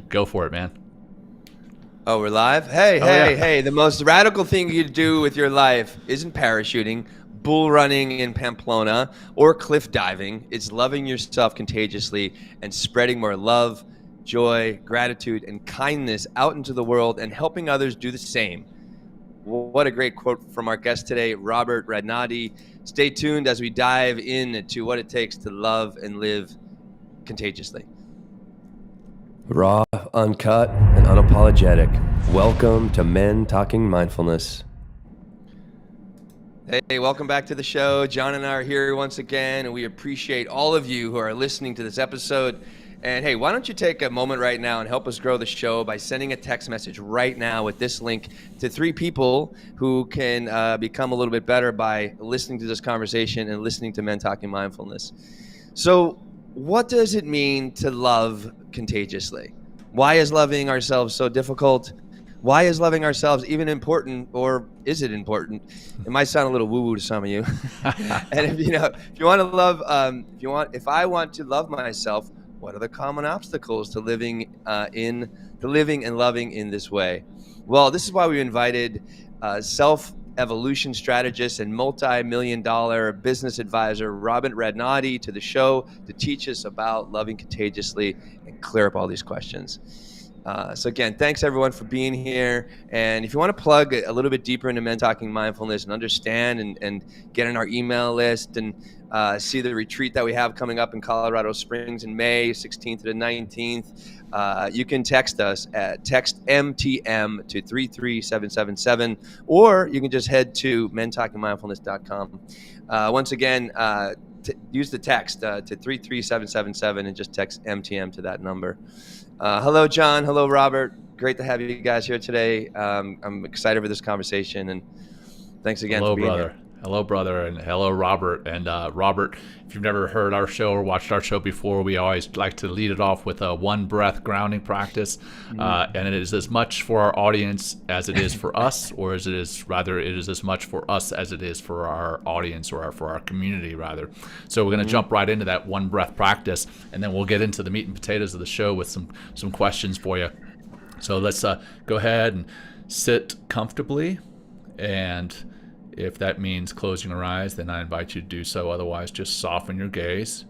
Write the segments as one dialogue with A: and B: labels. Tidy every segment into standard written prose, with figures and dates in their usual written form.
A: Go for it, man.
B: Oh, we're live? Hey, the most radical thing you do with your life isn't parachuting, bull running in Pamplona, or cliff diving. It's loving yourself contagiously and spreading more love, joy, gratitude, and kindness out into the world and helping others do the same. What a great quote from our guest today, Robert Radnoti. Stay tuned as we dive into what it takes to love and live contagiously.
C: Raw, uncut, and unapologetic. Welcome to Men Talking Mindfulness.
B: Hey, welcome back to the show. John and I are here once again, and we appreciate all of you who are listening to this episode. And hey, why don't you take a moment right now and help us grow the show by sending a text message right now with this link to 3 people who can become a little bit better by listening to this conversation and listening to Men Talking Mindfulness. So what does it mean to love contagiously? Why is loving ourselves so difficult? Why is loving ourselves even important, or is it important? It might sound a little woo-woo to some of you. And if I want to love myself, what are the common obstacles to living and loving in this way? Well, this is why we invited self-evolution strategist and multi-million-dollar business advisor Robert Radnoti to the show to teach us about loving contagiously and clear up all these questions. So again, thanks everyone for being here. And if you want to plug a little bit deeper into Men Talking Mindfulness and understand and get on our email list and see the retreat that we have coming up in Colorado Springs in May 16th to the 19th, you can text us at text MTM to 33777, or you can just head to mentalkingmindfulness.com. Once again, use the text to 33777 and just text MTM to that number. Hello, John. Hello, Robert. Great to have you guys here today. I'm excited for this conversation, and thanks again for being here.
A: Hello, brother, and hello, Robert. And Robert, if you've never heard our show or watched our show before, we always like to lead it off with a one breath grounding practice. And it is as much for our audience as it is for us, or it is as much for us as it is for our audience or for our community, rather. So we're going to jump right into that one breath practice, and then we'll get into the meat and potatoes of the show with some questions for you. So let's go ahead and sit comfortably, and if that means closing your eyes, then I invite you to do so. Otherwise, just soften your gaze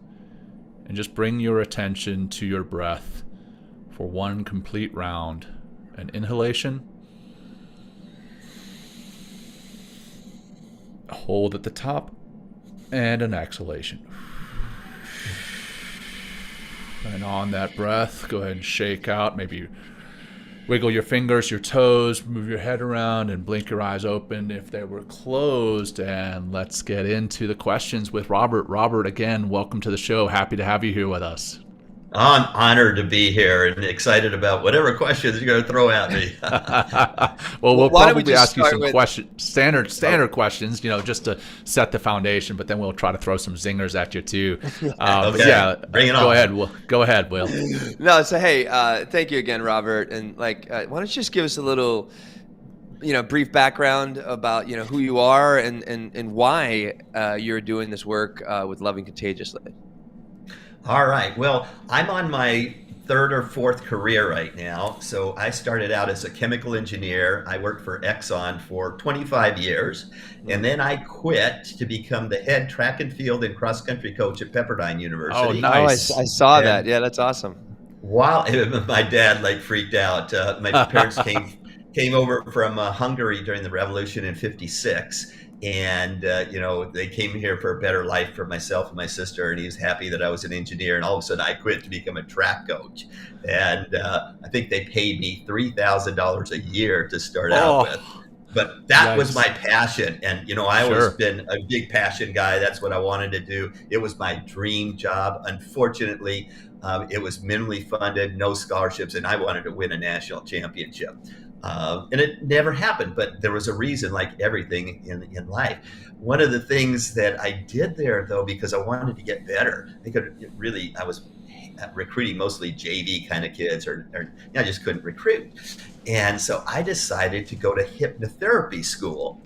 A: and just bring your attention to your breath for one complete round. An inhalation, a hold at the top, and an exhalation. And on that breath, go ahead and shake out. Maybe wiggle your fingers, your toes, move your head around, and blink your eyes open if they were closed. And let's get into the questions with Robert. Robert, again, welcome to the show. Happy to have you here with us.
D: I'm honored to be here and excited about whatever questions you're going to throw at me.
A: Well, we'll probably ask you some standard questions, just to set the foundation, but then we'll try to throw some zingers at you too.
D: Okay.
A: Yeah,
D: bring it on.
A: Go ahead, Will.
B: No, so hey, thank you again, Robert. And why don't you just give us a little, brief background about, who you are and why you're doing this work with Loving Contagiously.
D: All right. Well, I'm on my 3rd or 4th career right now. So I started out as a chemical engineer. I worked for Exxon for 25 years. And then I quit to become the head track and field and cross country coach at Pepperdine University.
A: Oh, nice.
B: I saw that. Yeah, that's awesome.
D: While my dad freaked out. My parents came over from Hungary during the revolution in '56. And, they came here for a better life for myself and my sister, and he was happy that I was an engineer. And all of a sudden I quit to become a track coach. And I think they paid me $3,000 a year to start out with. But that was my passion. And, I always been a big passion guy. That's what I wanted to do. It was my dream job. Unfortunately, it was minimally funded, no scholarships, and I wanted to win a national championship. And it never happened, but there was a reason, like everything in life. One of the things that I did there, though, because I wanted to get better, I was recruiting mostly JV kind of kids, or I just couldn't recruit. And so I decided to go to hypnotherapy school.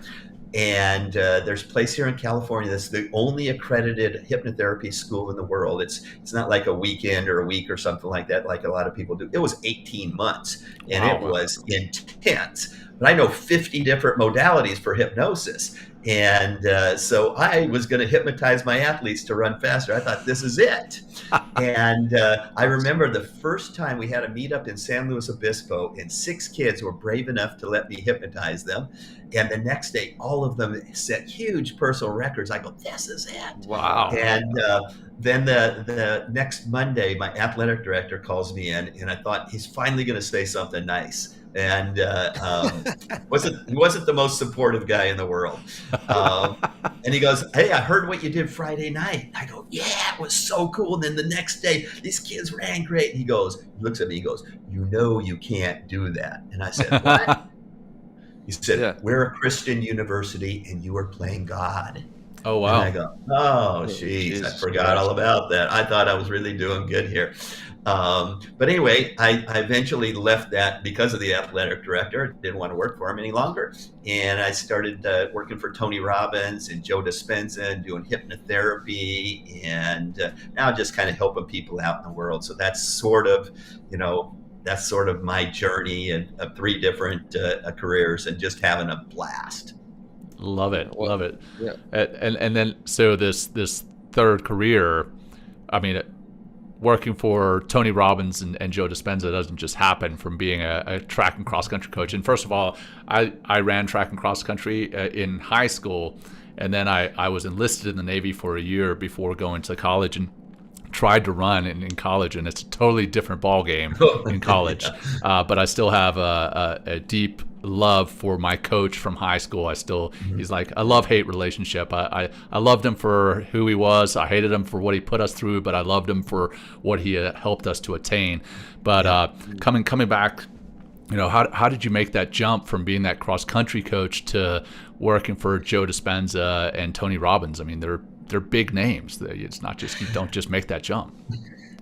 D: And there's a place here in California that's the only accredited hypnotherapy school in the world. It's not like a weekend or a week or something like that, like a lot of people do. It was 18 months, and
A: Wow.
D: it was intense. But I know 50 different modalities for hypnosis. And so I was going to hypnotize my athletes to run faster. I thought, this is it. And I remember the first time we had a meetup in San Luis Obispo, and 6 kids were brave enough to let me hypnotize them. And the next day, all of them set huge personal records. I go, this is it.
A: Wow.
D: And then the next Monday, my athletic director calls me in, and I thought, he's finally going to say something nice. And he wasn't the most supportive guy in the world. And he goes, hey, I heard what you did Friday night. I go, yeah, it was so cool. And then the next day, these kids ran great. And he looks at me, he goes, you know you can't do that. And I said, what? He said, we're a Christian university and you are playing God.
A: Oh, wow.
D: And I go, oh, jeez, I forgot all about that. I thought I was really doing good here. But anyway, I eventually left that because of the athletic director. Didn't want to work for him any longer. And I started working for Tony Robbins and Joe Dispenza and doing hypnotherapy, and now just kind of helping people out in the world. So that's sort of my journey of 3 different careers, and just having a blast.
A: Love it. Love it.
B: Yeah.
A: And then, so this third career, I mean, working for Tony Robbins and Joe Dispenza doesn't just happen from being a track and cross country coach. And first of all, I ran track and cross country in high school, and then I was enlisted in the Navy for a year before going to college, and tried to run in college, and it's a totally different ball game in college. But I still have a deep love for my coach from high school. He's like a love-hate relationship. I loved him for who he was. I hated him for what he put us through, but I loved him for what he helped us to attain. But coming back, how did you make that jump from being that cross-country coach to working for Joe Dispenza and Tony Robbins? I mean, they're big names. It's not just, you don't just make that jump.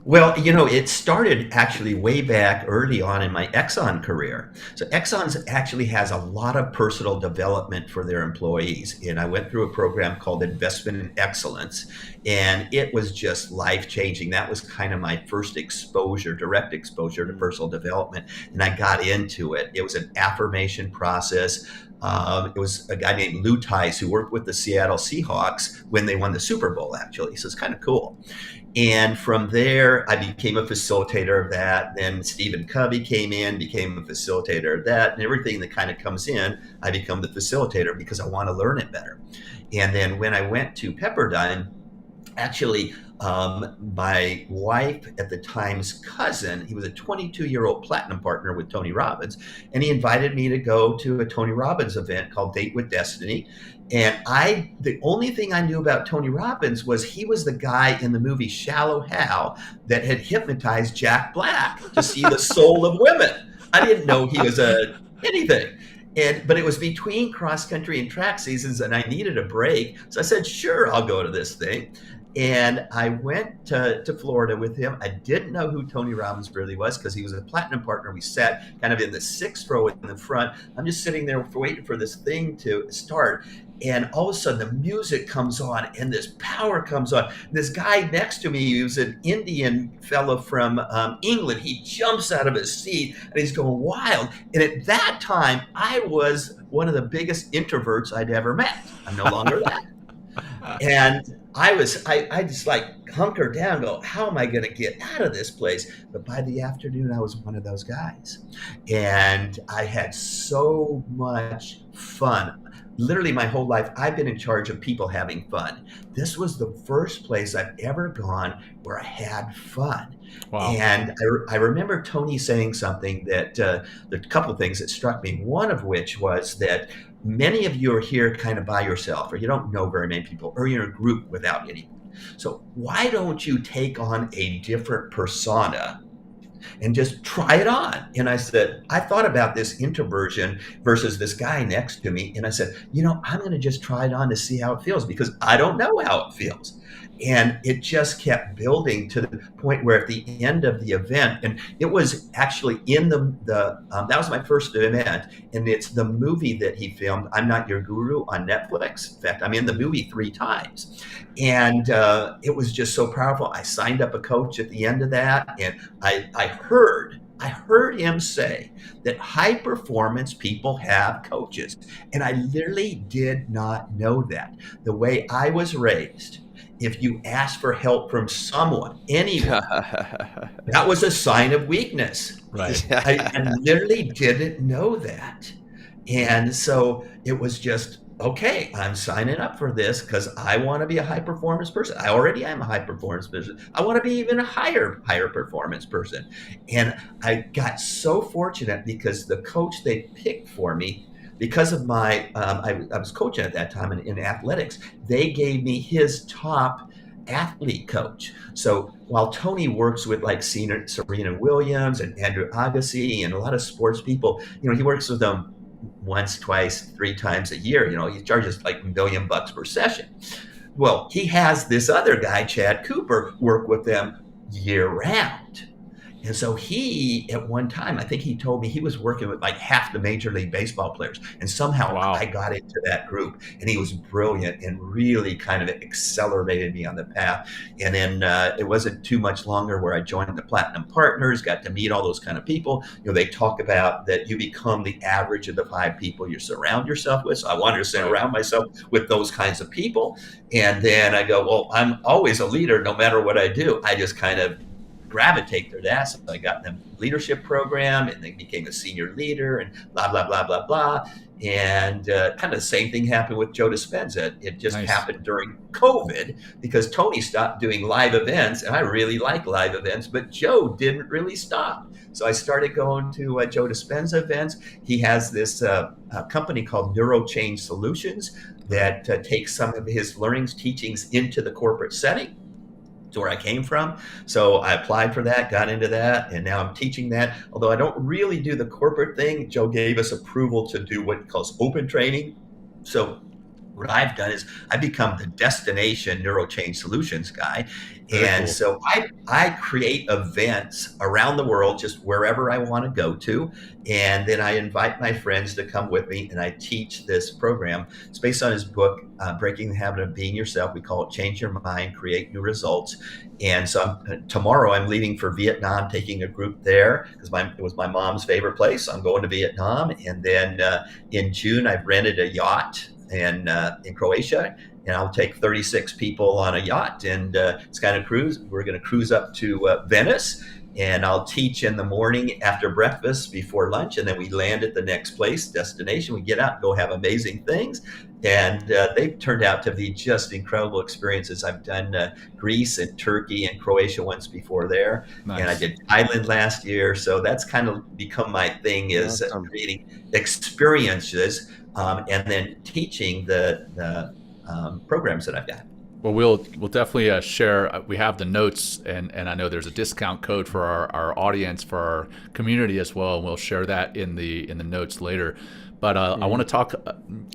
D: Well, it started actually way back early on in my Exxon career. So Exxon actually has a lot of personal development for their employees. And I went through a program called Investment in Excellence, and it was just life-changing. That was kind of my first direct exposure to personal development. And I got into it. It was an affirmation process. It was a guy named Lou Tice who worked with the Seattle Seahawks when they won the Super Bowl, actually. So it's kind of cool. And from there, I became a facilitator of that. Then Stephen Covey came in, became a facilitator of that. And everything that kind of comes in, I become the facilitator because I want to learn it better. And then when I went to Pepperdine, actually, my wife at the time's cousin, he was a 22-year-old platinum partner with Tony Robbins, and he invited me to go to a Tony Robbins event called Date with Destiny. And the only thing I knew about Tony Robbins was he was the guy in the movie Shallow Hal that had hypnotized Jack Black to see the soul of women. I didn't know he was anything. But it was between cross country and track seasons, and I needed a break. So I said, sure, I'll go to this thing. And I went to Florida with him. I didn't know who Tony Robbins really was because he was a platinum partner. We sat kind of in the 6th row in the front. I'm just sitting there waiting for this thing to start. And all of a sudden the music comes on and this power comes on. This guy next to me, he was an Indian fellow from England. He jumps out of his seat and he's going wild. And at that time, I was one of the biggest introverts I'd ever met. I'm no longer that. And I just like hunkered down and go, how am I going to get out of this place? But by the afternoon, I was one of those guys. And I had so much fun. Literally my whole life, I've been in charge of people having fun. This was the first place I've ever gone where I had fun.
A: Wow.
D: And I remember Tony saying something that there are a couple of things that struck me. One of which was that many of you are here kind of by yourself, or you don't know very many people, or you're in a group without anyone. So why don't you take on a different persona and just try it on? And I said, I thought about this introversion versus this guy next to me. And I said, I'm going to just try it on to see how it feels because I don't know how it feels. And it just kept building to the point where at the end of the event, and it was actually in that was my first event, and it's the movie that he filmed, I'm Not Your Guru, on Netflix. In fact, I'm in the movie 3 times. And it was just so powerful. I signed up a coach at the end of that, and I heard him say that high performance people have coaches. And I literally did not know that. The way I was raised, if you ask for help from someone, anyone, that was a sign of weakness.
A: Right.
D: I literally didn't know that. And so it was just, okay, I'm signing up for this because I want to be a high performance person. I already am a high performance person. I want to be even a higher performance person. And I got so fortunate because the coach they picked for me, because of my, I was coaching at that time in athletics, they gave me his top athlete coach. So while Tony works with like Serena Williams and Andrew Agassi and a lot of sports people, he works with them once, twice, 3 times a year. He charges like $1 million per session. Well, he has this other guy, Chad Cooper, work with them year round. And so he, at one time, I think he told me he was working with like half the Major League Baseball players. And somehow I got into that group, and he was brilliant and really kind of accelerated me on the path. And then it wasn't too much longer where I joined the Platinum Partners, got to meet all those kind of people. They talk about that you become the average of the 5 people you surround yourself with. So I wanted to surround myself with those kinds of people. And then I go, well, I'm always a leader no matter what I do. I just kind of gravitate to that. So I got them leadership program, and they became a senior leader, and blah, blah, blah, blah, blah. And kind of the same thing happened with Joe Dispenza. It just happened during COVID because Tony stopped doing live events, and I really like live events, but Joe didn't really stop. So I started going to Joe Dispenza events. He has this company called Neuro Change Solutions that takes some of his learnings, teachings into the corporate setting. To where I came from. So I applied for that, got into that, and now I'm teaching that. Although I don't really do the corporate thing, Joe gave us approval to do what he calls open training. So what I've done is I've become the destination neuro change solutions guy. And so I create events around the world, just wherever I want to go to. And then I invite my friends to come with me, and I teach this program. It's based on his book, Breaking the Habit of Being Yourself. We call it Change Your Mind, Create New Results. And so tomorrow I'm leaving for Vietnam, taking a group there because it was my mom's favorite place. I'm going to Vietnam. And then in June, I've rented a yacht in Croatia. And I'll take 36 people on a yacht, and it's kind of cruise. We're going to cruise up to Venice, and I'll teach in the morning after breakfast before lunch, and then we land at the next destination. We get out and go have amazing things, and they've turned out to be just incredible experiences. I've done Greece and Turkey and Croatia once before there, and I did Thailand last year. So that's kind of become my thing, is creating experiences and then teaching the programs that I've got.
A: Well, we'll definitely share. We have the notes, and I know there's a discount code for our audience, for our community as well, and we'll share that in the notes later. But I want to talk.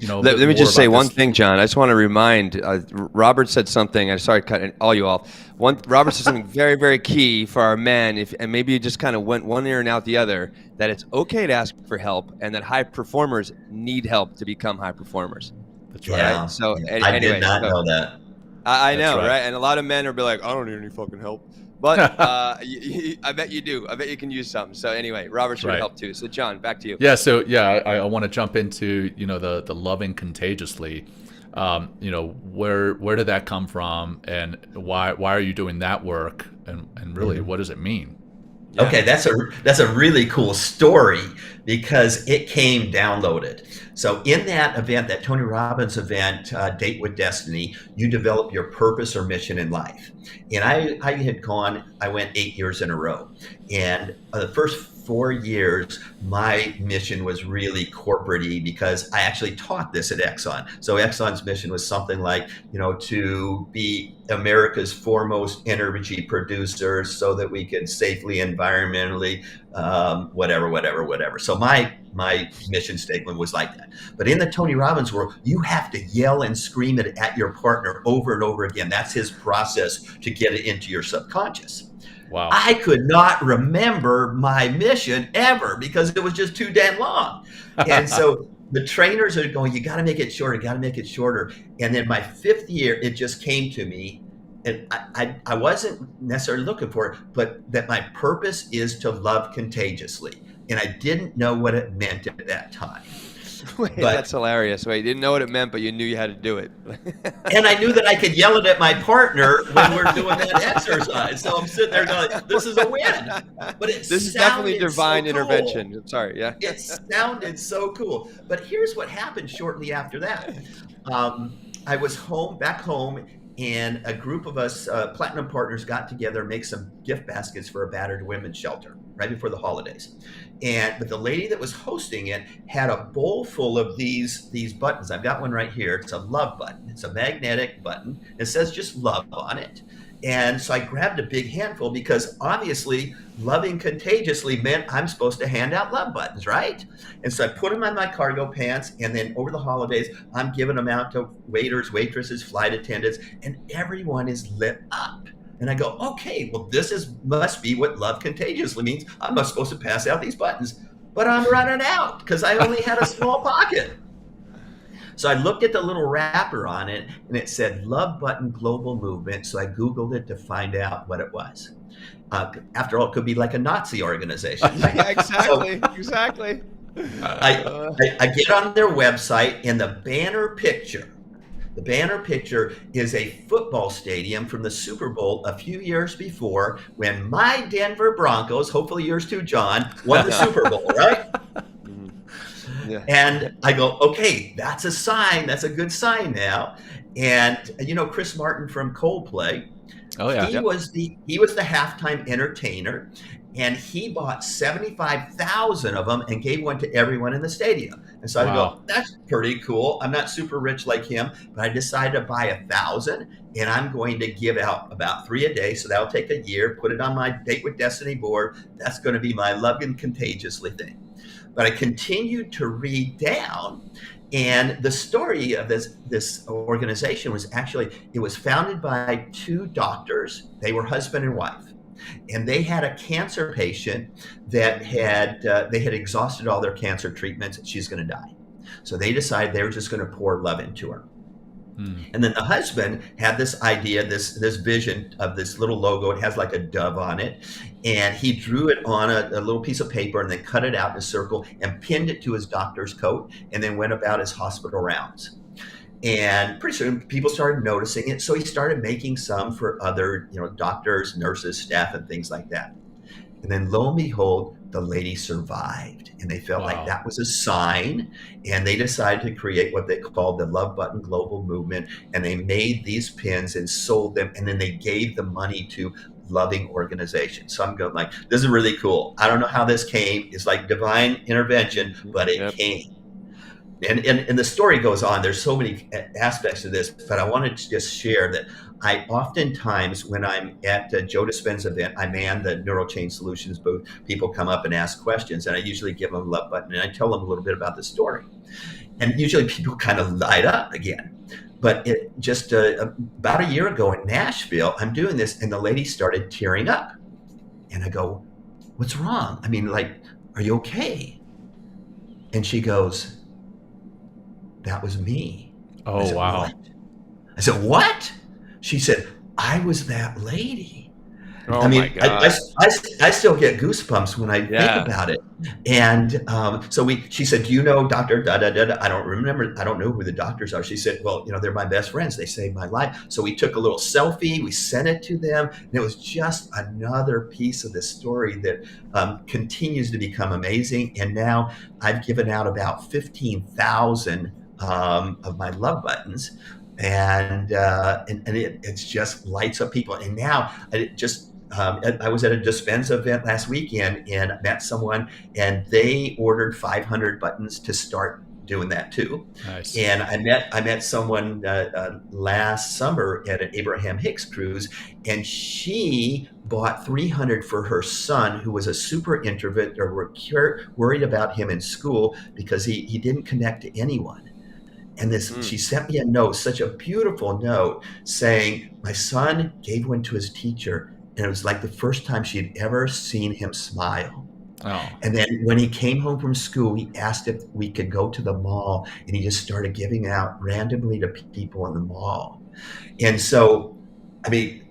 C: Let me just say one thing, John. I just want to remind. Robert said something. I'm sorry to cut all you off. Robert said something very, very key for our men. And maybe you just kind of went one ear and out the other. That it's okay to ask for help, and that high performers need help to become high performers.
A: That's right.
D: Yeah.
C: So
D: I did not know that.
C: I know, right? And a lot of men will be like, I don't need any fucking help. But I bet you do. I bet you can use something. So anyway, Robert should help too. So John, back to you.
A: Yeah. So I want to jump into the loving contagiously. Where did that come from, and why are you doing that work, and really what does it mean?
D: Yeah. Okay, that's a really cool story because it came downloaded. So in that event, that Tony Robbins event, Date with Destiny, you develop your purpose or mission in life. And I went 8 years in a row. And the first 4 years, my mission was really corporate-y because I actually taught this at Exxon. So Exxon's mission was something like, to be America's foremost energy producer so that we could safely, environmentally whatever. So my mission statement was like that. But in the Tony Robbins world, you have to yell and scream it at your partner over and over again. That's his process to get it into your subconscious.
A: Wow.
D: I could not remember my mission ever because it was just too damn long. And so the trainers are going, you got to make it shorter, got to make it shorter. And then my 5th year, it just came to me. And I wasn't necessarily looking for it, but that my purpose is to love contagiously. And I didn't know what it meant at that time.
C: Wait, that's hilarious. Wait, you didn't know what it meant, but you knew you had to do it.
D: And I knew that I could yell it at my partner when we're doing that exercise. So I'm sitting there going, this is a win. But this
C: is definitely divine
D: so
C: intervention.
D: Cool.
C: Sorry, yeah.
D: It sounded so cool. But here's what happened shortly after that. I was back home, and a group of us platinum partners got together and make some gift baskets for a battered women's shelter right before the holidays. But the lady that was hosting it had a bowl full of these buttons. I've got one right here. It's a love button. It's a magnetic button. It says just love on it. And so I grabbed a big handful because obviously loving contagiously meant I'm supposed to hand out love buttons, right? And so I put them on my cargo pants, and then over the holidays, I'm giving them out to waiters, waitresses, flight attendants, and everyone is lit up. And I go, okay, well, must be what love contagiously means. I'm not supposed to pass out these buttons, but I'm running out because I only had a small pocket. So I looked at the little wrapper on it, and it said Love Button Global Movement. So I Googled it to find out what it was. After all, it could be like a Nazi organization.
C: Yeah, exactly. Exactly.
D: I get on their website, and the banner picture is a football stadium from the Super Bowl a few years before when my Denver Broncos, hopefully yours too, John, won the Super Bowl, right? Yeah. And I go, okay, that's a sign. That's a good sign now. And Chris Martin from Coldplay.
A: Oh yeah.
D: He was the halftime entertainer, and he bought 75,000 of them and gave one to everyone in the stadium. And so I go, that's pretty cool. I'm not super rich like him, but I decided to buy 1,000, and I'm going to give out about 3 a day. So that'll take a year. Put it on my Date with Destiny board. That's going to be my Loving Contagiously thing. But I continued to read down, and the story of this organization was it was founded by 2 doctors. They were husband and wife, and they had a cancer patient that they had exhausted all their cancer treatments, and she's going to die. So they decided they were just going to pour love into her. And then the husband had this idea, this vision of this little logo. It has like a dove on it. And he drew it on a little piece of paper and then cut it out in a circle and pinned it to his doctor's coat, and then went about his hospital rounds. And pretty soon people started noticing it. So he started making some for other, doctors, nurses, staff, and things like that. And then lo and behold, the lady survived, and they felt like that was a sign, and they decided to create what they called the Love Button Global Movement, and they made these pins and sold them, and then they gave the money to loving organizations. So I'm going like, this is really cool. I don't know how this came. It's like divine intervention, but it came. And the story goes on. There's so many aspects of this, but I wanted to just share that I oftentimes, when I'm at Joe Dispenza's event, I man the NeuroChange Solutions booth. People come up and ask questions, and I usually give them a love button, and I tell them a little bit about the story. And usually people kind of light up again. But it just about a year ago in Nashville, I'm doing this, and the lady started tearing up. And I go, what's wrong? I mean, like, are you okay? And she goes, that was me.
A: Oh,
D: I said,
A: wow.
D: What? I said, what? She said, I was that lady.
A: Oh,
D: I mean,
A: my God.
D: I still get goosebumps when I think about it. And she said, do you know Dr. Da-da-da-da? I don't remember. I don't know who the doctors are. She said, well, they're my best friends. They saved my life. So we took a little selfie. We sent it to them. And it was just another piece of the story that continues to become amazing. And now I've given out about 15,000 of my love buttons. And it just lights up people. And now I was at a Dispenza event last weekend and met someone, and they ordered 500 buttons to start doing that too.
A: Nice.
D: And I met someone last summer at an Abraham Hicks cruise, and she bought 300 for her son, who was a super introvert, or were worried about him in school because he didn't connect to anyone. And she sent me a note, such a beautiful note, saying, my son gave one to his teacher, and it was like the first time she'd ever seen him smile.
A: Oh.
D: And then when he came home from school, he asked if we could go to the mall, and he just started giving out randomly to people in the mall. And so, I mean,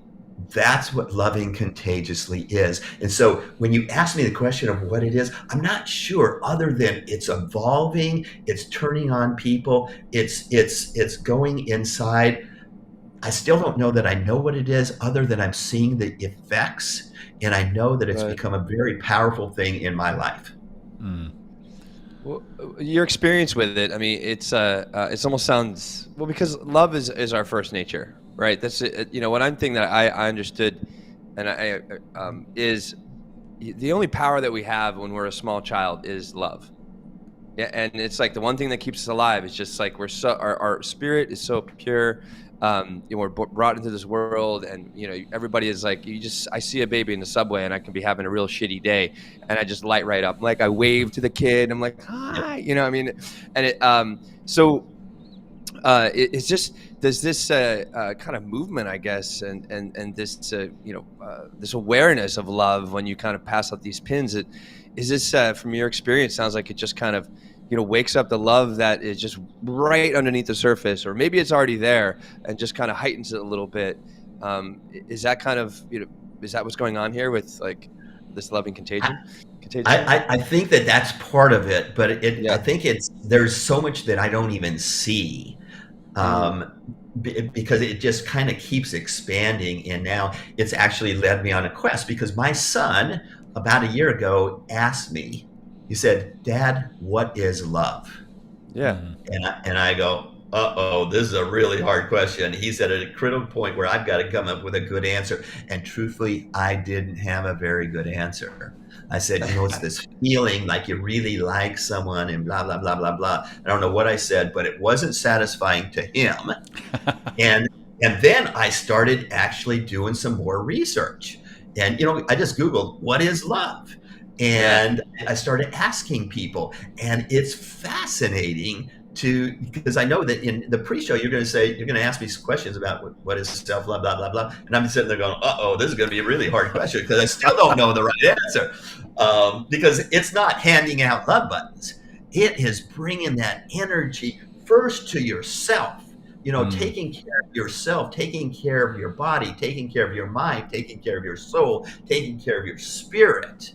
D: that's what loving contagiously is. And so when you ask me the question of what it is, I'm not sure, other than it's evolving, it's turning on people, it's going inside. I still don't know that I know what it is, other than I'm seeing the effects, and I know that it's become a very powerful thing in my life.
C: Well, your experience with it, I mean, it's almost sounds, well, because love is our first nature, right? That's one thing that I understood, and is the only power that we have when we're a small child is love. Yeah, and it's like the one thing that keeps us alive. It's just like our spirit is so pure. We're brought into this world, and everybody is like, I see a baby in the subway, and I can be having a real shitty day, and I just light right up. Like, I wave to the kid, I'm like, hi, and it it's just, there's this kind of movement, I guess, and this this awareness of love when you kind of pass out these pins. Is this from your experience? Sounds like it just kind of wakes up the love that is just right underneath the surface, or maybe it's already there and just kind of heightens it a little bit. Is that kind of, is that what's going on here with like this loving contagion?
D: I think that's part of it, but I think there's so much that I don't even see, because it just kind of keeps expanding. And now it's actually led me on a quest, because my son about a year ago asked me, he said, Dad, what is love?
C: Yeah.
D: And I go, this is a really hard question. He said, at a critical point where I've got to come up with a good answer. And truthfully, I didn't have a very good answer. I said, it's this feeling like you really like someone and blah, blah, blah, blah, blah. I don't know what I said, but it wasn't satisfying to him. And then I started actually doing some more research. And, I just Googled, what is love? And I started asking people, and it's fascinating because I know that in the pre-show, you're going to ask me some questions about what is self, blah, blah, blah, blah. And I'm sitting there going, this is going to be a really hard question, because I still don't know the right answer. Because it's not handing out love buttons. It is bringing that energy first to yourself. Taking care of yourself, taking care of your body, taking care of your mind, taking care of your soul, taking care of your spirit.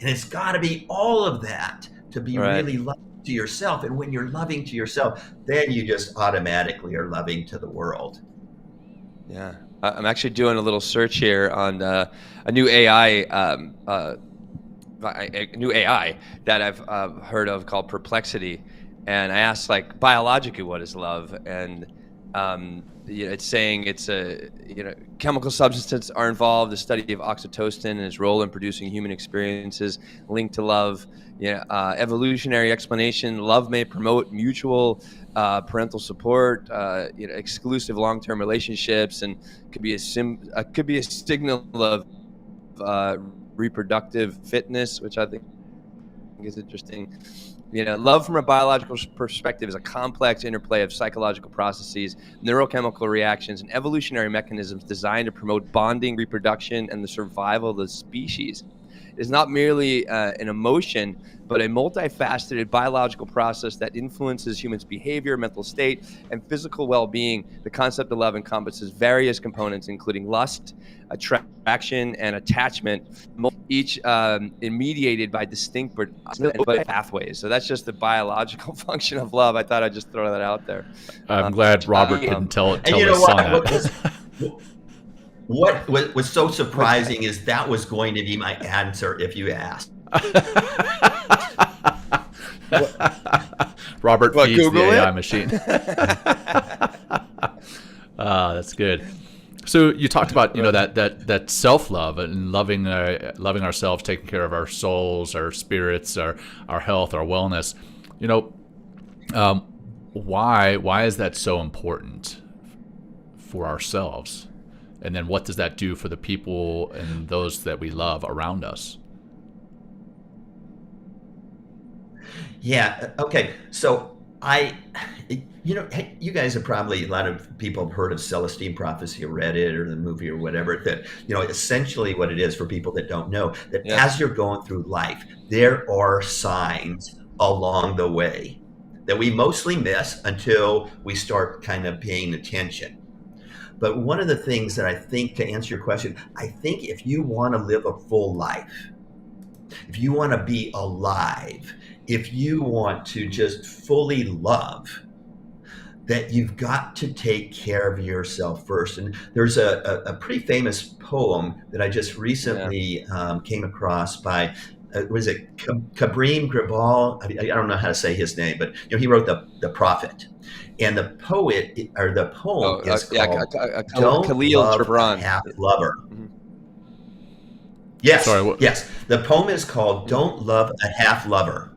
D: And it's got to be all of that to be really loving to yourself. And when you're loving to yourself, then you just automatically are loving to the world.
C: Yeah. I'm actually doing a little search here on a new AI that I've heard of called Perplexity. And I asked, like, biologically, what is love? And it's saying it's chemical substances are involved. The study of oxytocin and its role in producing human experiences linked to love. Evolutionary explanation: love may promote mutual parental support, exclusive long-term relationships, and could be a signal of reproductive fitness, which I think is interesting. Love from a biological perspective is a complex interplay of psychological processes, neurochemical reactions, and evolutionary mechanisms designed to promote bonding, reproduction, and the survival of the species. It is not merely an emotion, but a multifaceted biological process that influences humans' behavior, mental state, and physical well-being. The concept of love encompasses various components, including lust, attraction, and attachment, each mediated by distinct pathways. So that's just the biological function of love. I thought I'd just throw that out there.
A: I'm glad Robert didn't tell his son that.
D: What was so surprising is that was going to be my answer if you asked.
A: Robert feeds
C: Google
A: the AI
C: it?
A: machine. That's good. So you talked about that self-love and loving ourselves, taking care of our souls, our spirits, our health, our wellness. Why is that so important for ourselves? And then what does that do for the people and those that we love around us?
D: Yeah. Okay. So hey, you guys have probably, a lot of people have heard of Celestine Prophecy or read it or the movie or whatever, that, essentially what it is, for people that don't know, that as you're going through life, there are signs along the way that we mostly miss until we start kind of paying attention. But one of the things that I think, to answer your question, I think if you want to live a full life, if you want to be alive, if you want to just fully love, that you've got to take care of yourself first. And there's a pretty famous poem that I just recently came across by, was it Kabriem Gribal? I don't know how to say his name, but he wrote the Prophet. And the poem is called Don't Love a Half Lover. Mm-hmm. Yes, yes. The poem is called Don't Love a Half Lover.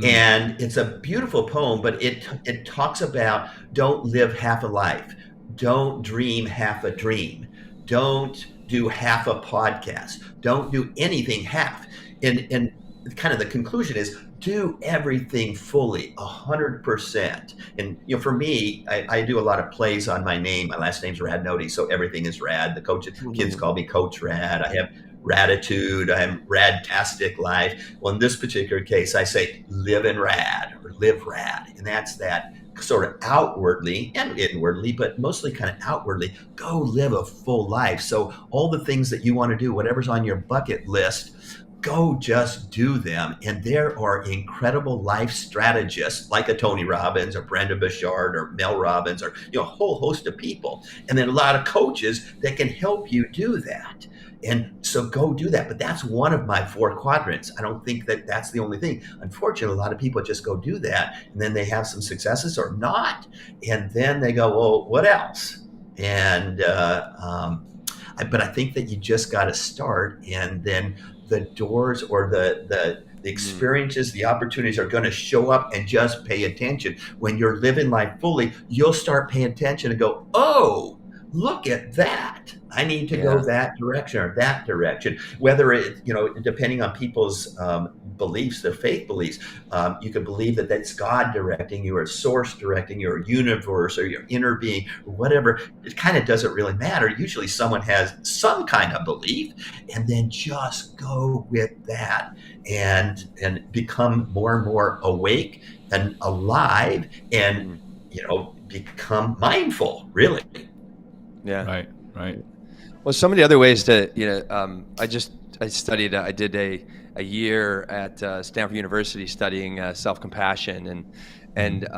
D: And it's a beautiful poem, but it talks about don't live half a life. Don't dream half a dream. Don't do half a podcast. Don't do anything half. And kind of the conclusion is do everything fully, 100%. And for me, I do a lot of plays on my name. My last name's Radnoti, so everything is rad. The kids call me Coach Rad. I have Raditude, I'm radtastic life. Well, in this particular case, I say live in rad or live rad. And that's that sort of outwardly and inwardly, but mostly kind of outwardly, go live a full life. So all the things that you want to do, whatever's on your bucket list, go just do them. And there are incredible life strategists like a Tony Robbins or Brenda Bouchard or Mel Robbins or a whole host of people. And then a lot of coaches that can help you do that. And so go do that. But that's one of my 4 quadrants. I don't think that that's the only thing. Unfortunately, a lot of people just go do that, and then they have some successes or not. And then they go, well, what else? And but I think that you just got to start, and then the doors or the experiences, the opportunities are going to show up, and just pay attention. When you're living life fully, you'll start paying attention and go, oh, look at that. I need to go that direction or that direction. Whether it, depending on people's beliefs, their faith beliefs, you could believe that that's God directing you or source directing you or universe or your inner being or whatever. It kind of doesn't really matter. Usually someone has some kind of belief, and then just go with that and become more and more awake and alive and, become mindful, really.
C: Yeah.
A: Right.
C: Well, so many other ways to, I studied, I did a year at Stanford University studying self-compassion and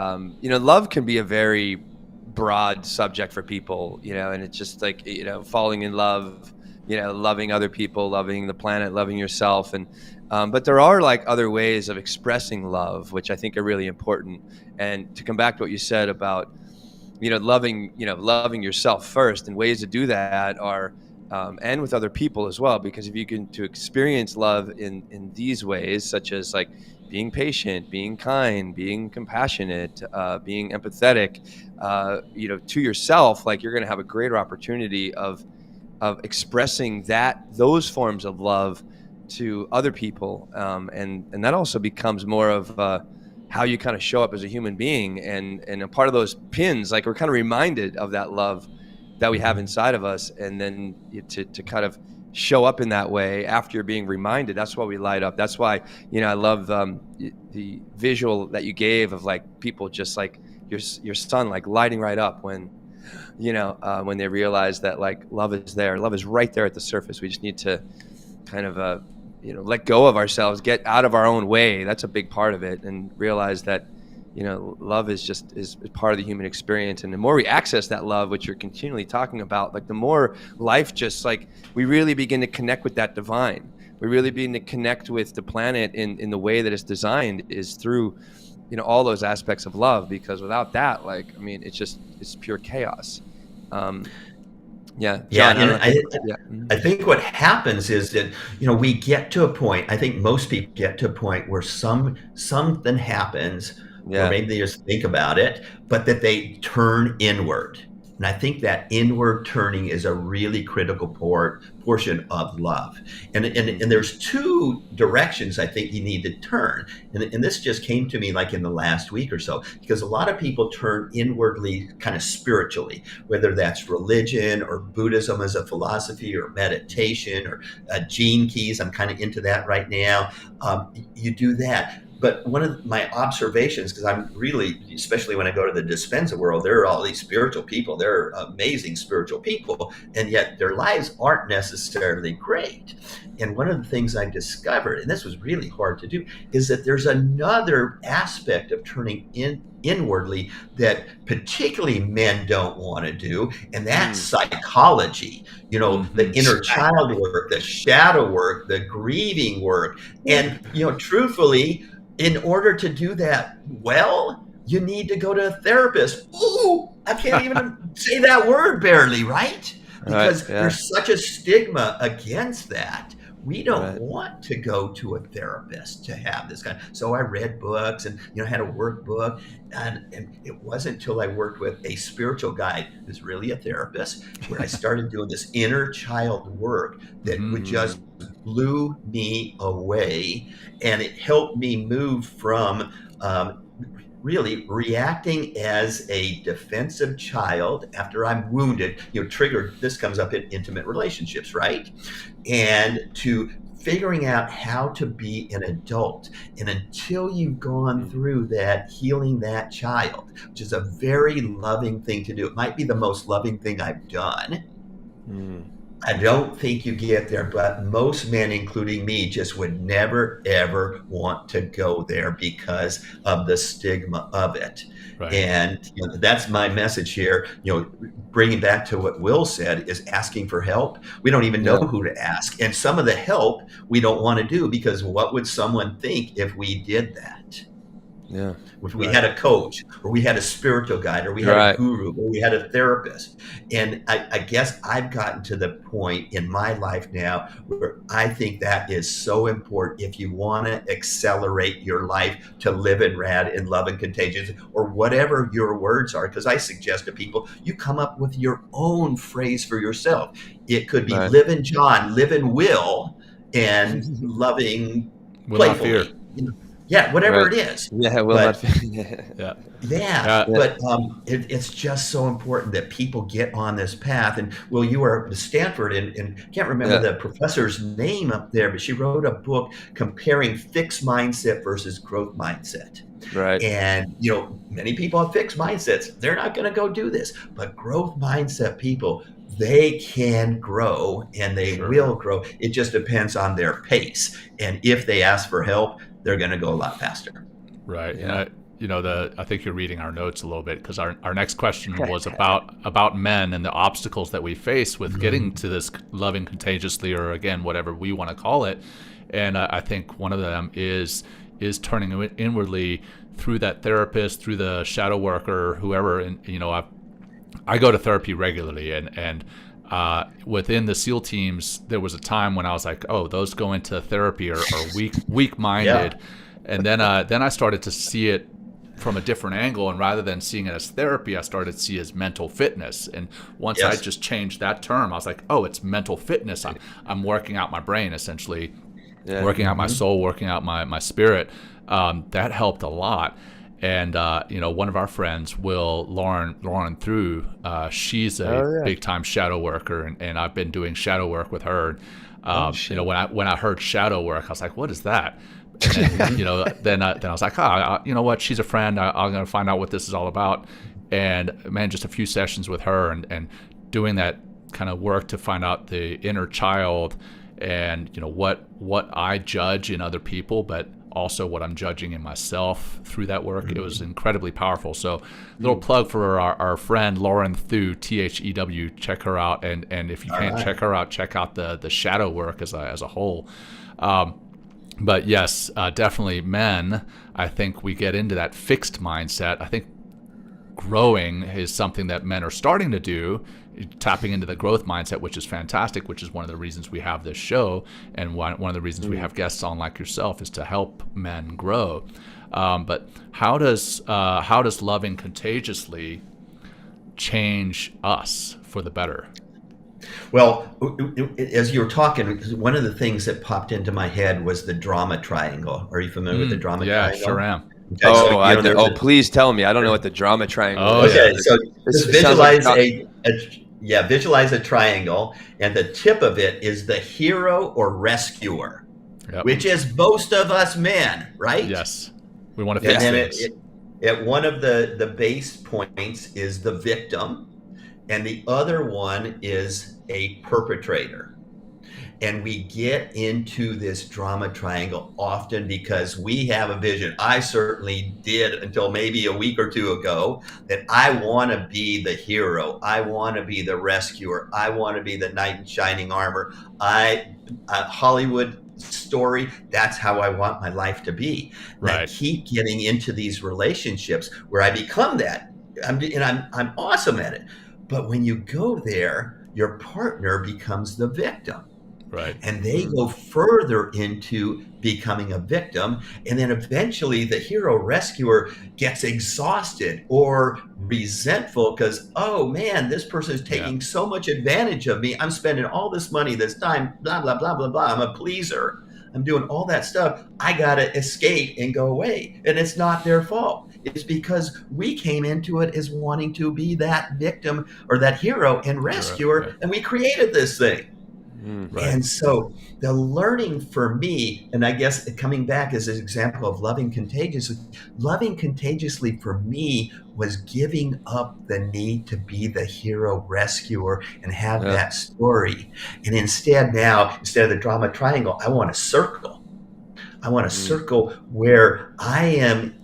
C: love can be a very broad subject for people, and it's just like, falling in love, loving other people, loving the planet, loving yourself. And, but there are like other ways of expressing love, which I think are really important. And to come back to what you said about, loving yourself first, and ways to do that are, and with other people as well, because if you can to experience love in these ways, such as like being patient, being kind, being compassionate, being empathetic, to yourself, like you're going to have a greater opportunity of expressing those forms of love to other people, and that also becomes more of how you kind of show up as a human being, and a part of those pins, like we're kind of reminded of that love that we have inside of us, and then to kind of show up in that way after you're being reminded. That's why we light up. That's why, I love the visual that you gave of like people just like your son like lighting right up when they realize that like love is there. Love is right there at the surface. We just need to kind of let go of ourselves, get out of our own way. That's a big part of it, and realize that, love is part of the human experience. And the more we access that love, which you're continually talking about, like the more life just like we really begin to connect with that divine. We really begin to connect with the planet in the way that it's designed, is through, all those aspects of love. Because without that, like, I mean, it's pure chaos. Yeah. John,
D: I think what happens is that, we get to a point, I think most people get to a point where something happens or maybe they just think about it, but that they turn inward. And I think that inward turning is a really critical portion of love. And there's two directions I think you need to turn. And this just came to me like in the last week or so, because a lot of people turn inwardly kind of spiritually, whether that's religion or Buddhism as a philosophy or meditation or gene keys. I'm kind of into that right now. You do that. But one of my observations, because I'm really, especially when I go to the Dispenza world, there are all these spiritual people. They're amazing spiritual people, and yet their lives aren't necessarily great. And one of the things I discovered, and this was really hard to do, is that there's another aspect of turning inwardly that particularly men don't want to do, and that's psychology. The inner child work, the shadow work, the grieving work. And, truthfully, in order to do that well, you need to go to a therapist. Ooh, I can't even say that word barely, right? Because there's such a stigma against that. We don't want to go to a therapist to have this kind. So I read books and had a workbook, and it wasn't until I worked with a spiritual guide who's really a therapist where I started doing this inner child work that would just blew me away, and it helped me move from really reacting as a defensive child after I'm wounded, triggered. This comes up in intimate relationships, right? And to figuring out how to be an adult. And until you've gone through that, healing that child, which is a very loving thing to do. It might be the most loving thing I've done. I don't think you get there, but most men, including me, just would never, ever want to go there because of the stigma of it. Right. And that's my message here. Bringing back to what Will said, is asking for help. We don't even know who to ask. And some of the help we don't want to do, because what would someone think if we did that? Yeah. If we had a coach, or we had a spiritual guide, or we had a guru, or we had a therapist. And I guess I've gotten to the point in my life now where I think that is so important if you want to accelerate your life to live in rad and love and contagious, or whatever your words are. Because I suggest to people, you come up with your own phrase for yourself. It could be live in John, live in Will, and loving playfully. Yeah, whatever it is. Yeah, will not. But it's just so important that people get on this path. And Will, you are at Stanford, and can't remember the professor's name up there, but she wrote a book comparing fixed mindset versus growth mindset. Right. And many people have fixed mindsets. They're not going to go do this. But growth mindset people, they can grow, and they will grow. It just depends on their pace. And if they ask for help, they're going to go a lot faster.
A: Right. Yeah. I think you're reading our notes a little bit, because our next question was about men and the obstacles that we face with getting to this loving contagiously, or again, whatever we want to call it. And I think one of them is turning inwardly through that therapist, through the shadow worker, whoever. And I go to therapy regularly, and within the SEAL teams, there was a time when I was like, oh, those go into therapy are weak-minded. And then I started to see it from a different angle, and rather than seeing it as therapy, I started to see it as mental fitness. And once I just changed that term, I was like, oh, it's mental fitness. I'm working out my brain, essentially, working out my soul, working out my spirit. That helped a lot. And one of our friends, Lauren Through, she's a big time shadow worker, and I've been doing shadow work with her. When I heard shadow work, I was like, what is that? And then, then I was like, you know what? She's a friend. I'm going to find out what this is all about. And man, just a few sessions with her and doing that kind of work to find out the inner child, and what I judge in other people, but also what I'm judging in myself through that work. It was incredibly powerful. So little plug for our friend Lauren Thew, Thew. Check her out, and if you can't check her out, check out the shadow work as a whole. But yes, definitely men, I think we get into that fixed mindset. I think growing is something that men are starting to do, tapping into the growth mindset, which is fantastic, which is one of the reasons we have this show. And one of the reasons we have guests on like yourself is to help men grow. But how does loving contagiously change us for the better?
D: Well, as you were talking, one of the things that popped into my head was the drama triangle. Are you familiar with the drama triangle?
A: Yeah, sure am.
D: Okay, so,
C: please tell me. I don't know what the drama triangle is.
D: Okay, so
C: This
D: visualize
C: sounds like
D: visualize a triangle, and the tip of it is the hero or rescuer, which is most of us men, right?
A: Yes, we want to fix things.
D: At one of the base points is the victim, and the other one is a perpetrator. And we get into this drama triangle often because we have a vision. I certainly did until maybe a week or two ago, that I want to be the hero. I want to be the rescuer. I want to be the knight in shining armor. Hollywood story, that's how I want my life to be.
A: Right.
D: I keep getting into these relationships where I become that. I'm awesome at it. But when you go there, your partner becomes the victim.
A: Right.
D: And they go further into becoming a victim. And then eventually the hero rescuer gets exhausted or resentful because, oh man, this person is taking so much advantage of me. I'm spending all this money, this time, blah, blah, blah, blah, blah. I'm a pleaser. I'm doing all that stuff. I got to escape and go away. And it's not their fault. It's because we came into it as wanting to be that victim or that hero and rescuer. And we created this thing.
A: Right.
D: And so the learning for me, and I guess coming back as an example of loving contagiously for me was giving up the need to be the hero rescuer and have that story. And instead of the drama triangle, I want a circle. I want a circle where I am,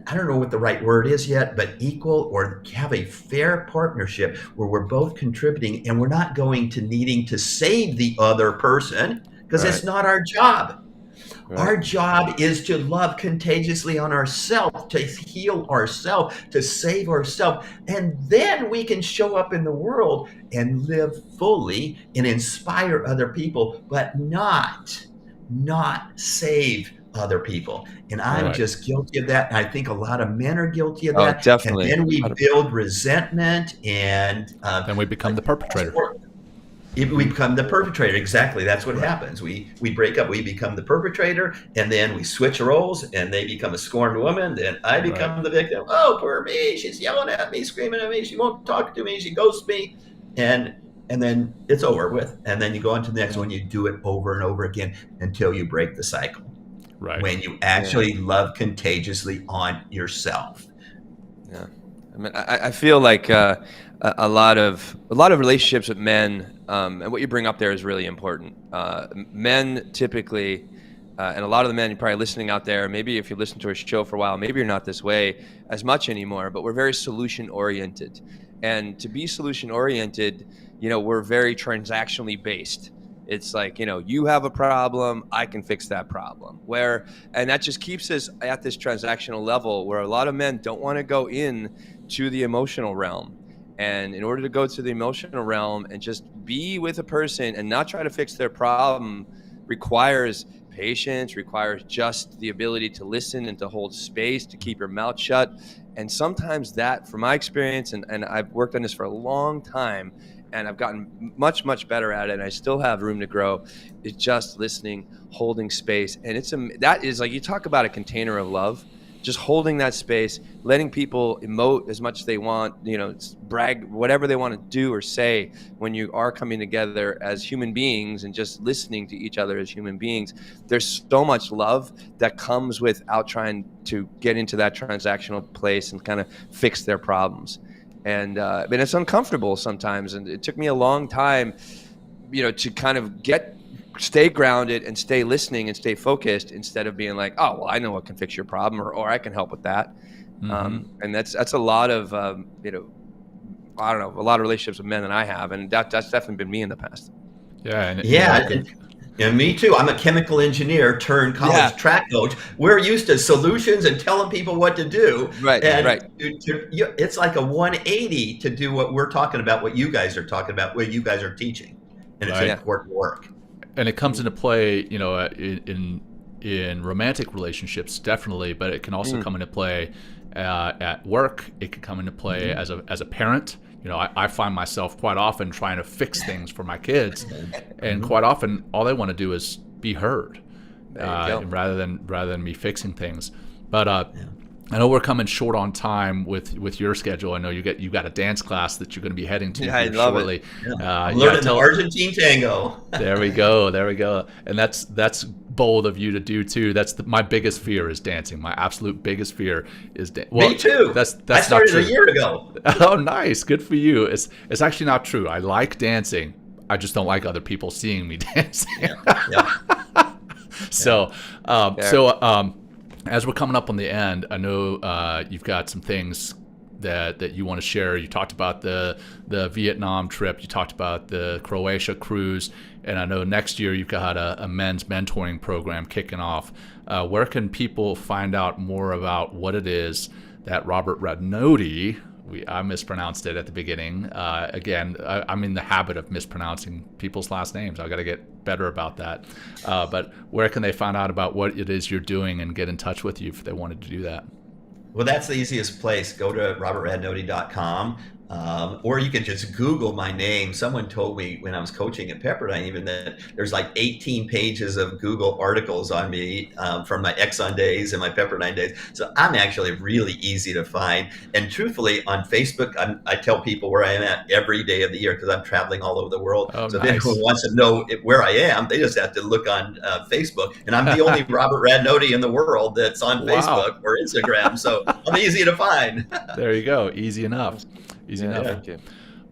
D: I don't know what the right word is yet, but equal or have a fair partnership where we're both contributing and we're not going to needing to save the other person because it's not our job. Right. Our job is to love contagiously on ourselves, to heal ourselves, to save ourselves. And then we can show up in the world and live fully and inspire other people, but not save other people. And I'm just guilty of that. And I think a lot of men are guilty of that.
C: Definitely.
D: And then we build resentment and
A: then we become the perpetrator.
D: We become the perpetrator. Exactly. That's what happens. We break up. We become the perpetrator, and then we switch roles, and they become a scorned woman. Then I become the victim. Oh, poor me. She's yelling at me, screaming at me. She won't talk to me. She ghosts me. And then it's over with. And then you go on to the next one. You do it over and over again until you break the cycle.
A: Right.
D: When you actually love contagiously on yourself.
C: Yeah. I mean, I feel like a lot of relationships with men, and what you bring up there is really important. Men typically, and a lot of the men you're probably listening out there, maybe if you listen to our show for a while, maybe you're not this way as much anymore, but we're very solution oriented. And to be solution oriented, we're very transactionally based. It's like, you have a problem, I can fix that problem. And that just keeps us at this transactional level where a lot of men don't want to go in to the emotional realm. And in order to go to the emotional realm and just be with a person and not try to fix their problem requires patience, requires just the ability to listen and to hold space, to keep your mouth shut. And sometimes that, from my experience, and I've worked on this for a long time, and I've gotten much, much better at it, and I still have room to grow, is just listening, holding space. And that is like, you talk about a container of love, just holding that space, letting people emote as much as they want, brag, whatever they want to do or say when you are coming together as human beings and just listening to each other as human beings. There's so much love that comes without trying to get into that transactional place and kind of fix their problems. And it's uncomfortable sometimes. And it took me a long time, to kind of stay grounded and stay listening and stay focused instead of being like, oh, well, I know what can fix your problem or I can help with that. Mm-hmm. And that's a lot of, I don't know, a lot of relationships with men that I have. And that's definitely been me in the past.
A: Yeah.
D: Yeah, me too. I'm a chemical engineer turned college track coach. We're used to solutions and telling people what to do.
C: Right,
D: And
C: right.
D: it's like a 180 to do what we're talking about, what you guys are talking about, what you guys are teaching. And it's important work.
A: And it comes into play, in romantic relationships, definitely, but it can also come into play at work. It can come into play as a parent. I find myself quite often trying to fix things for my kids, and quite often all they want to do is be heard, rather than me fixing things. But I know we're coming short on time with your schedule. I know you got a dance class that you're going to be heading to
C: I love
A: shortly.
D: I'm learning the Argentine tango.
A: There we go. And that's bold of you to do too. That's my biggest fear is dancing. My absolute biggest fear is
D: Me too.
A: That's
D: I started
A: not true.
D: a year ago.
A: Oh, nice. Good for you. It's actually not true. I like dancing. I just don't like other people seeing me dancing. So as we're coming up on the end, I know you've got some things that you want to share. You talked about the Vietnam trip. You talked about the Croatia cruise. And I know next year you've got a men's mentoring program kicking off. Where can people find out more about what it is that Robert Radnoti, I mispronounced it at the beginning. Again, I'm in the habit of mispronouncing people's last names. I've got to get better about that. But where can they find out about what it is you're doing and get in touch with you if they wanted to do that?
D: Well, that's the easiest place. Go to robertradnoti.com. Or you can just Google my name. Someone told me when I was coaching at Pepperdine even that there's like 18 pages of Google articles on me from my Exxon days and my Pepperdine days. So I'm actually really easy to find. And truthfully, on Facebook, I tell people where I am at every day of the year because I'm traveling all over the world. So if anyone wants to know where I am, they just have to look on Facebook. And I'm the only Robert Radnoti in the world that's on Facebook or Instagram. So I'm easy to find.
A: There you go. Easy enough. Easy enough.
C: Thank you.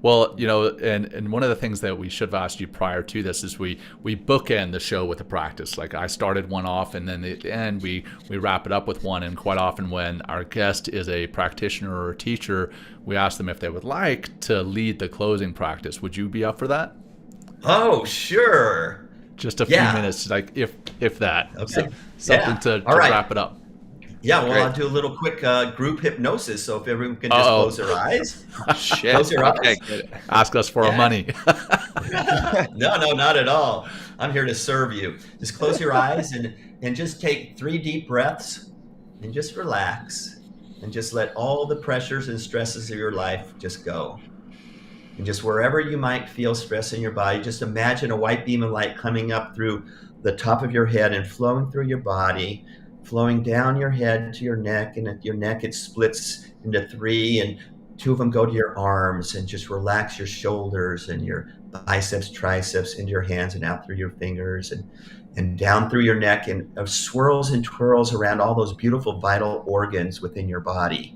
A: Well, and one of the things that we should have asked you prior to this is we bookend the show with a practice. Like I started one off, and then at the end we wrap it up with one. And quite often when our guest is a practitioner or a teacher, we ask them if they would like to lead the closing practice. Would you be up for that?
D: Oh, sure.
A: Just a few minutes, like if that.
D: Okay.
A: Something to wrap it up.
D: Yeah, well, I'll do a little quick group hypnosis. So if everyone can just close their eyes. Close your eyes.
C: Okay.
A: Ask us for our money.
D: No, not at all. I'm here to serve you. Just close your eyes and just take 3 deep breaths and just relax and just let all the pressures and stresses of your life just go. And just wherever you might feel stress in your body, just imagine a white beam of light coming up through the top of your head and flowing through your body, flowing down your head to your neck, and at your neck it splits into 3, and 2 of them go to your arms, and just relax your shoulders and your biceps, triceps into your hands and out through your fingers and down through your neck, and swirls and twirls around all those beautiful vital organs within your body.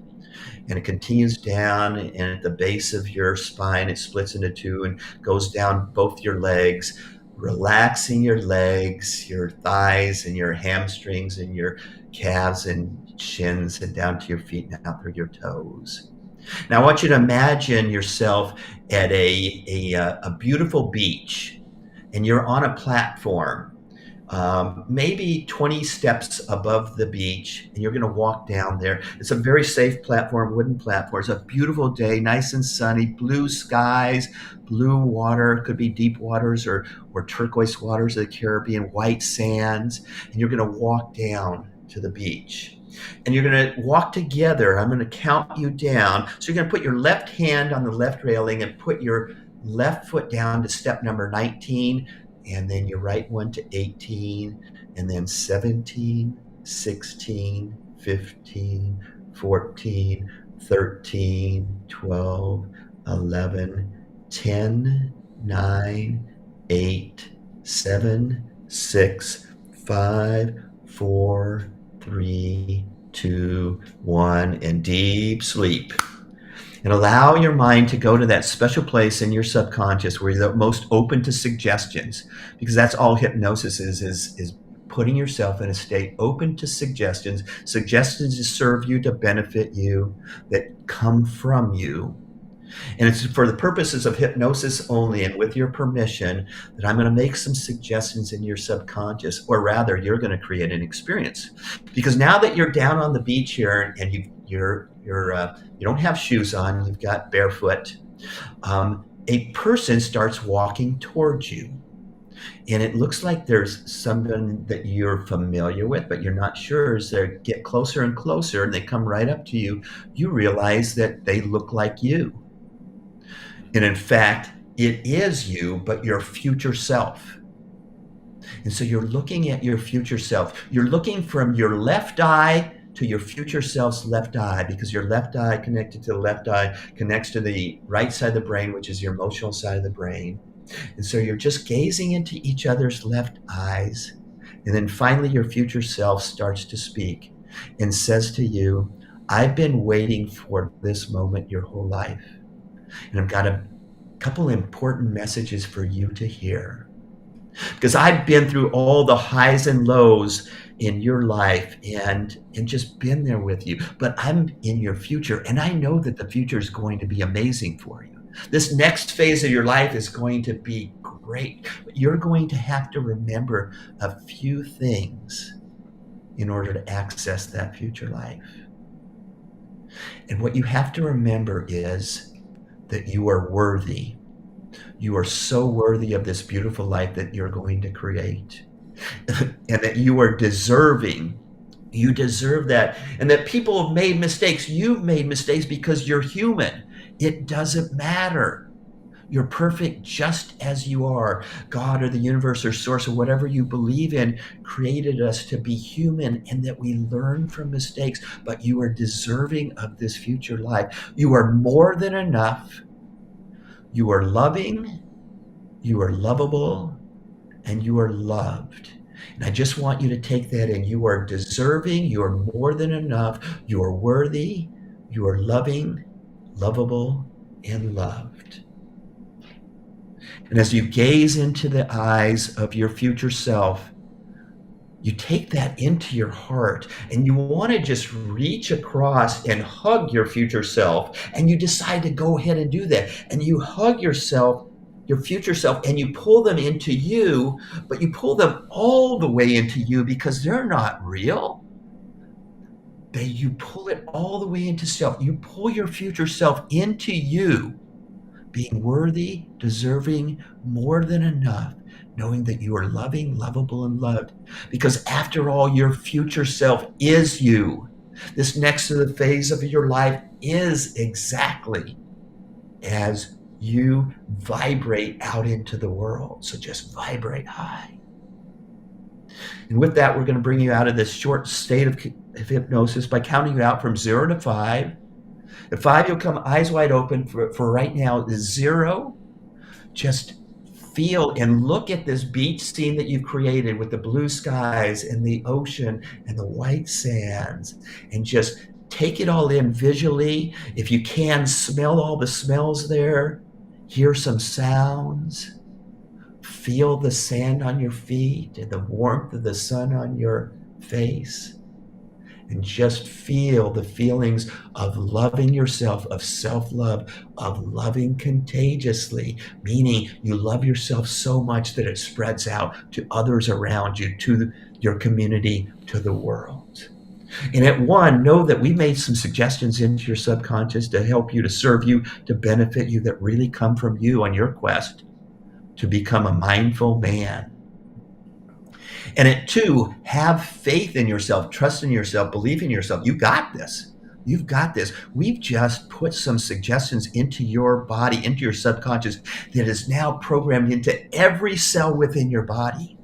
D: And it continues down, and at the base of your spine it splits into 2 and goes down both your legs, relaxing your legs, your thighs, and your hamstrings, and your calves and shins, and down to your feet and out through your toes. Now I want you to imagine yourself at a beautiful beach, and you're on a platform, maybe 20 steps above the beach, and you're going to walk down there. It's a very safe platform, wooden platform. It's a beautiful day, nice and sunny, blue skies, blue water, could be deep waters or turquoise waters of the Caribbean, white sands, and you're going to walk down to the beach. And you're going to walk together. I'm going to count you down. So you're going to put your left hand on the left railing and put your left foot down to step number 19, and then your right one to 18, and then 17, 16, 15, 14, 13, 12, 11, 10, 9, 8, 7, 6, 5, 4, 3, 2, 1, and deep sleep. And allow your mind to go to that special place in your subconscious where you're the most open to suggestions, because that's all hypnosis is putting yourself in a state open to suggestions to serve you, to benefit you, that come from you. And it's for the purposes of hypnosis only, and with your permission, that I'm going to make some suggestions in your subconscious, or rather, you're going to create an experience. Because now that you're down on the beach here, and you don't have shoes on, you've got barefoot, a person starts walking towards you. And it looks like there's someone that you're familiar with, but you're not sure. As they get closer and closer and they come right up to you, you realize that they look like you. And in fact, it is you, but your future self. And so you're looking at your future self. You're looking from your left eye to your future self's left eye, because your left eye connected to the left eye connects to the right side of the brain, which is your emotional side of the brain. And so you're just gazing into each other's left eyes. And then finally, your future self starts to speak and says to you, I've been waiting for this moment your whole life. And I've got a couple important messages for you to hear. Because I've been through all the highs and lows in your life and just been there with you. But I'm in your future, and I know that the future is going to be amazing for you. This next phase of your life is going to be great. But you're going to have to remember a few things in order to access that future life. And what you have to remember is that you are worthy. You are so worthy of this beautiful life that you're going to create. And that you are deserving. You deserve that. And that people have made mistakes. You've made mistakes because you're human. It doesn't matter. You're perfect just as you are. God or the universe or source or whatever you believe in created us to be human, and that we learn from mistakes. But you are deserving of this future life. You are more than enough. You are loving, you are lovable, and you are loved. And I just want you to take that in. You are deserving, you are more than enough, you are worthy, you are loving, lovable, and loved. And as you gaze into the eyes of your future self, you take that into your heart, and you want to just reach across and hug your future self. And you decide to go ahead and do that. And you hug yourself, your future self, and you pull them into you, but you pull them all the way into you because they're not real. You pull it all the way into self. You pull your future self into you, being worthy, deserving, more than enough, knowing that you are loving, lovable, and loved. Because after all, your future self is you. This next phase of your life is exactly as you vibrate out into the world. So just vibrate high. And with that, we're going to bring you out of this short state of hypnosis by counting you out from 0 to 5. At 5, you'll come eyes wide open. For right now, 0. Just feel and look at this beach scene that you've created with the blue skies and the ocean and the white sands, and just take it all in visually. If you can, smell all the smells there, hear some sounds, feel the sand on your feet and the warmth of the sun on your face. And just feel the feelings of loving yourself, of self-love, of loving contagiously, meaning you love yourself so much that it spreads out to others around you, to your community, to the world. And at 1, know that we made some suggestions into your subconscious to help you, to serve you, to benefit you, that really come from you on your quest to become a mindful man. And at 2, have faith in yourself, trust in yourself, believe in yourself. You got this. You've got this. We've just put some suggestions into your body, into your subconscious, that is now programmed into every cell within your body.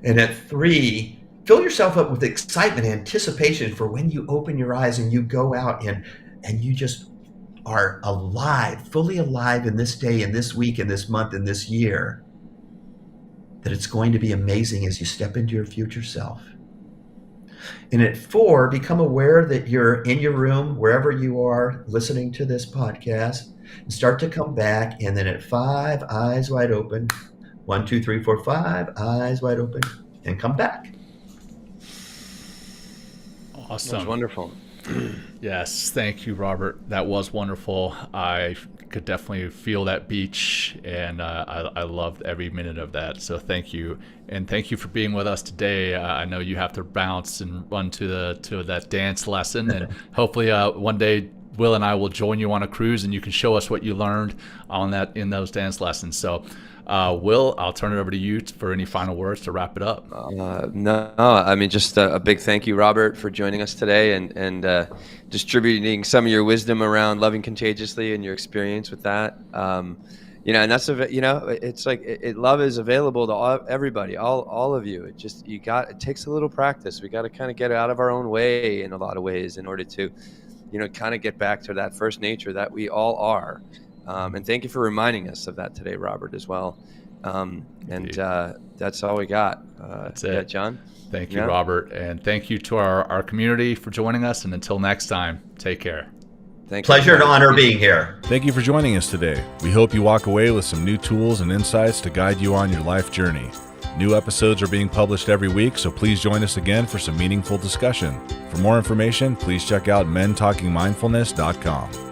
D: And at 3, fill yourself up with excitement and anticipation for when you open your eyes and you go out and you just are alive, fully alive in this day, in this week, in this month, in this year. That it's going to be amazing as you step into your future self. And at 4, become aware that you're in your room, wherever you are listening to this podcast, and start to come back. And then at 5, eyes wide open. 1, 2, 3, 4, 5, eyes wide open, and come back.
A: Awesome.
B: That was wonderful.
A: Yes, thank you, Robert. That was wonderful. I could definitely feel that beach, and I loved every minute of that. So thank you, and thank you for being with us today. I know you have to bounce and run to that dance lesson, and hopefully one day Will and I will join you on a cruise, and you can show us what you learned in those dance lessons. So. Will, I'll turn it over to you for any final words to wrap it up.
C: No, I mean, just a big thank you, Robert, for joining us today and distributing some of your wisdom around loving contagiously and your experience with that. And that's, it's like love is available to everybody, all of you. It takes a little practice. We got to kind of get out of our own way in a lot of ways in order to, kind of get back to that first nature that we all are. And thank you for reminding us of that today, Robert, as well. That's all we got.
A: That's it.
C: John.
A: Thank you, Robert. And thank you to our community for joining us. And until next time, take care.
D: Pleasure and honor being here.
E: Thank you for joining us today. We hope you walk away with some new tools and insights to guide you on your life journey. New episodes are being published every week, so please join us again for some meaningful discussion. For more information, please check out mentalkingmindfulness.com.